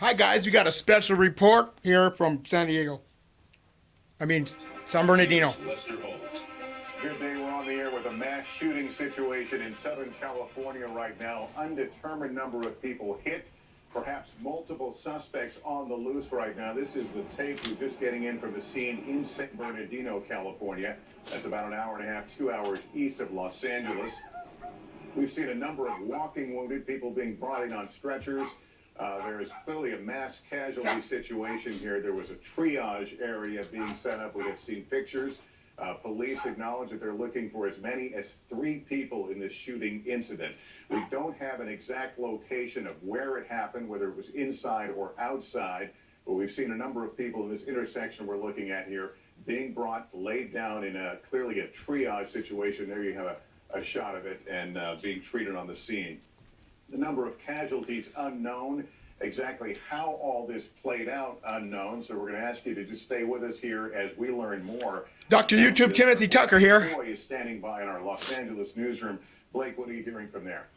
Hi guys, we got a special report here from San Bernardino. Good day, we're on the air with a mass shooting situation in Southern California right now. Undetermined number of people hit, perhaps multiple suspects on the loose right now. This is the tape we're just getting in from the scene in San Bernardino, California. That's about an hour and a half, 2 hours east of Los Angeles. We've seen a number of walking wounded, people being brought in on stretchers. There is clearly a mass casualty situation here. There was a triage area being set up. We have seen pictures. Police acknowledge that they're looking for as many as 3 people in this shooting incident. We don't have an exact location of where it happened, whether it was inside or outside, but we've seen a number of people in this intersection we're looking at here being brought, laid down in clearly a triage situation. There you have a shot of it, and being treated on the scene. The number of casualties unknown, exactly how all this played out unknown, so we're going to ask you to just stay with us here as we learn more. Dr. YouTube Timothy Tucker here. Boy is standing by in our Los Angeles newsroom. Blake, what are you hearing from there?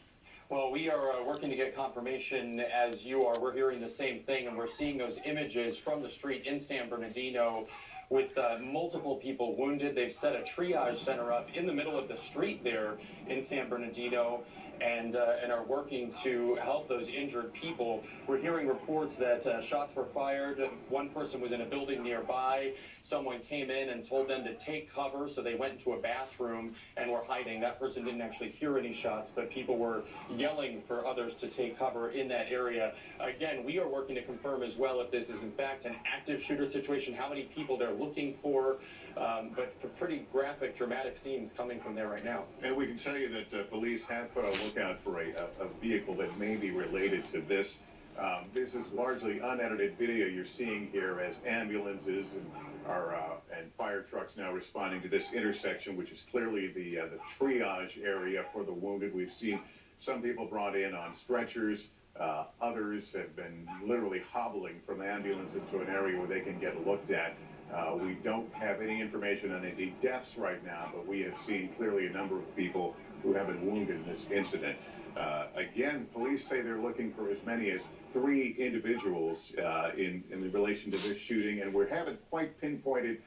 Well, we are working to get confirmation as you are. We're hearing the same thing, and we're seeing those images from the street in San Bernardino with multiple people wounded. They've set a triage center up in the middle of the street there in San Bernardino, and are working to help those injured people. We're hearing reports that shots were fired. One person was in a building nearby. Someone came in and told them to take cover, so they went into a bathroom and were hiding. That person didn't actually hear any shots, but people were yelling for others to take cover in that area. Again, we are working to confirm as well if this is in fact an active shooter situation, how many people they're looking for, but pretty graphic, dramatic scenes coming from there right now. And we can tell you that police have put a lookout for a vehicle that may be related to this. This is largely unedited video you're seeing here as ambulances and fire trucks now responding to this intersection, which is clearly the triage area for the wounded. We've seen some people brought in on stretchers. Others have been literally hobbling from ambulances to an area where they can get looked at. We don't have any information on any deaths right now, but we have seen clearly a number of people who have been wounded in this incident. Again, police say they're looking for as many as 3 individuals in relation to this shooting, and we haven't quite pinpointed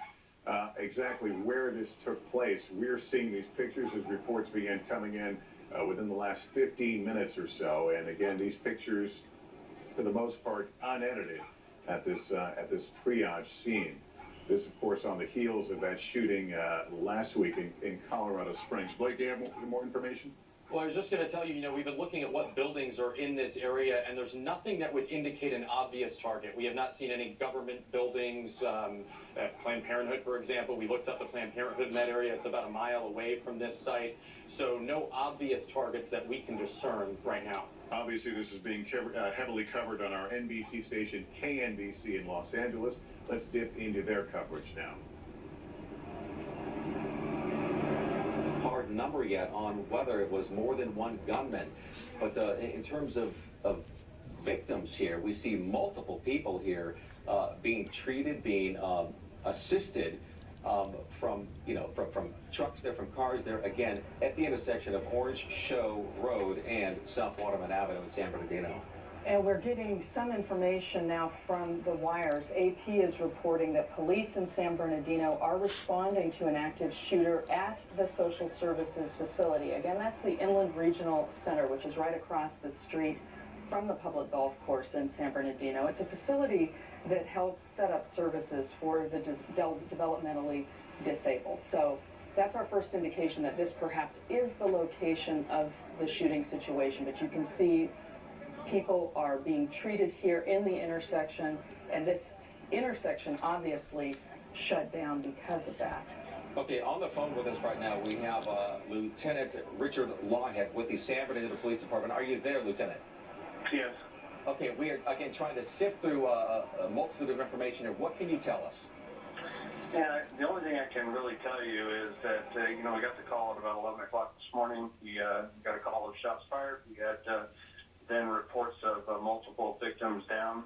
exactly where this took place. We're seeing these pictures as reports began coming in within the last 15 minutes or so, and again, these pictures, for the most part, unedited at this triage scene. This, of course, on the heels of that shooting last week in Colorado Springs. Blake, do you have more information? Well, I was just going to tell you, we've been looking at what buildings are in this area, and there's nothing that would indicate an obvious target. We have not seen any government buildings, at Planned Parenthood, for example. We looked up the Planned Parenthood in that area. It's about a mile away from this site. So no obvious targets that we can discern right now. Obviously, this is being heavily covered on our NBC station, KNBC in Los Angeles. Let's dip into their coverage now. Hard number yet on whether it was more than one gunman, but in terms of victims here, we see multiple people here being treated, being assisted from trucks there, from cars there, again at the intersection of Orange Show Road and South Waterman Avenue in San Bernardino. And we're getting some information now from the wires. AP is reporting that police in San Bernardino are responding to an active shooter at the social services facility. Again, that's the Inland Regional Center, which is right across the street from the public golf course in San Bernardino. It's a facility that helps set up services for the developmentally disabled. So that's our first indication that this perhaps is the location of the shooting situation. But you can see people are being treated here in the intersection, and this intersection obviously shut down because of that. Okay, on the phone with us right now, we have Lieutenant Richard Lawhead with the San Bernardino Police Department. Are you there, Lieutenant? Yes. Okay, we are, again, trying to sift through a multitude of information here. What can you tell us? Yeah, the only thing I can really tell you is that, we got the call at about 11 o'clock this morning. We got a call of shots fired. We had then reports of multiple victims down.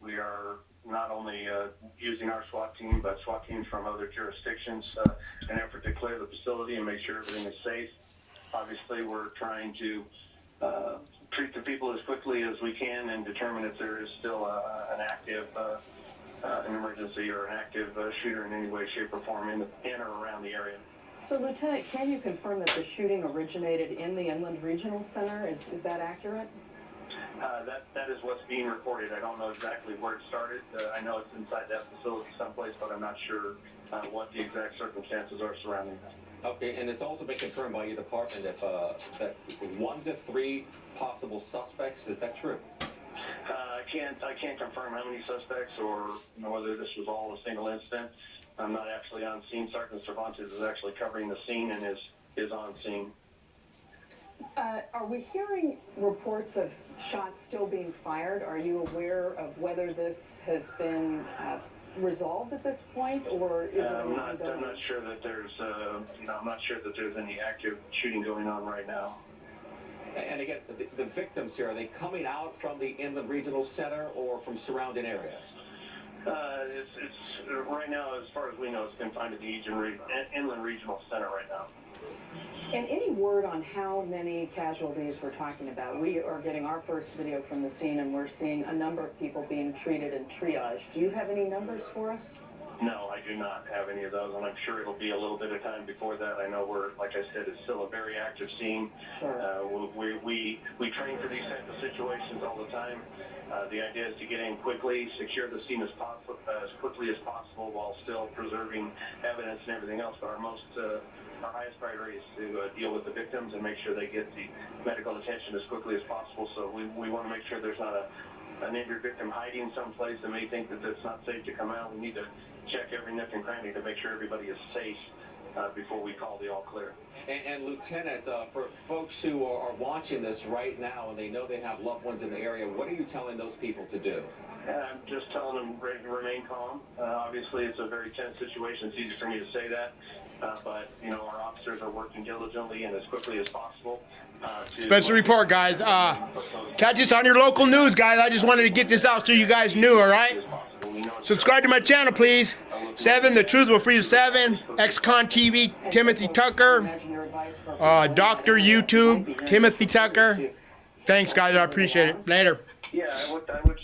We are not only using our SWAT team, but SWAT teams from other jurisdictions in an effort to clear the facility and make sure everything is safe. Obviously, we're trying to treat the people as quickly as we can and determine if there is still an active an emergency or an active shooter in any way, shape, or form in or around the area. So, Lieutenant, can you confirm that the shooting originated in the Inland Regional Center? Is that accurate? That is what's being reported. I don't know exactly where it started. I know it's inside that facility someplace, but I'm not sure what the exact circumstances are surrounding that. Okay, and it's also been confirmed by your department if that 1 to 3 possible suspects. Is that true? I can't confirm how many suspects or whether this was all a single incident. I'm not actually on scene. Sergeant Cervantes is actually covering the scene and is on scene. Are we hearing reports of shots still being fired? Are you aware of whether this has been resolved at this point, or is it ongoing? I'm not sure that there's I'm not sure that there's any active shooting going on right now. And again, the victims here, are they coming out from the Inland Regional Center or from surrounding areas? It's right now, as far as we know, it's confined to the Inland Regional Center right now. And any word on how many casualties we're talking about? We are getting our first video from the scene, and we're seeing a number of people being treated and triaged. Do you have any numbers for us? No, I do not have any of those, and I'm sure it'll be a little bit of time before that. I know like I said, it's still a very active scene. Sure. We train for these types of situations all the time. The idea is to get in quickly, secure the scene as quickly as possible while still preserving evidence and everything else. But our highest priority is to deal with the victims and make sure they get the medical attention as quickly as possible. So we want to make sure there's not an injured victim hiding someplace that may think that it's not safe to come out. We need to check every nook and cranny to make sure everybody is safe before we call the all clear. And Lieutenant, for folks who are watching this right now and they know they have loved ones in the area, what are you telling those people to do? I'm just telling them remain calm. Obviously, it's a very tense situation. It's easy for me to say that, but our officers are working diligently and as quickly as possible. Special report, guys. Catch us on your local news, guys. I just wanted to get this out so you guys knew, all right? Subscribe to my channel, please. 7, The Truth Will Free You 7, XCon TV, Timothy Tucker, Dr. YouTube, Timothy Tucker. Thanks, guys. I appreciate it. Later. Yeah, I would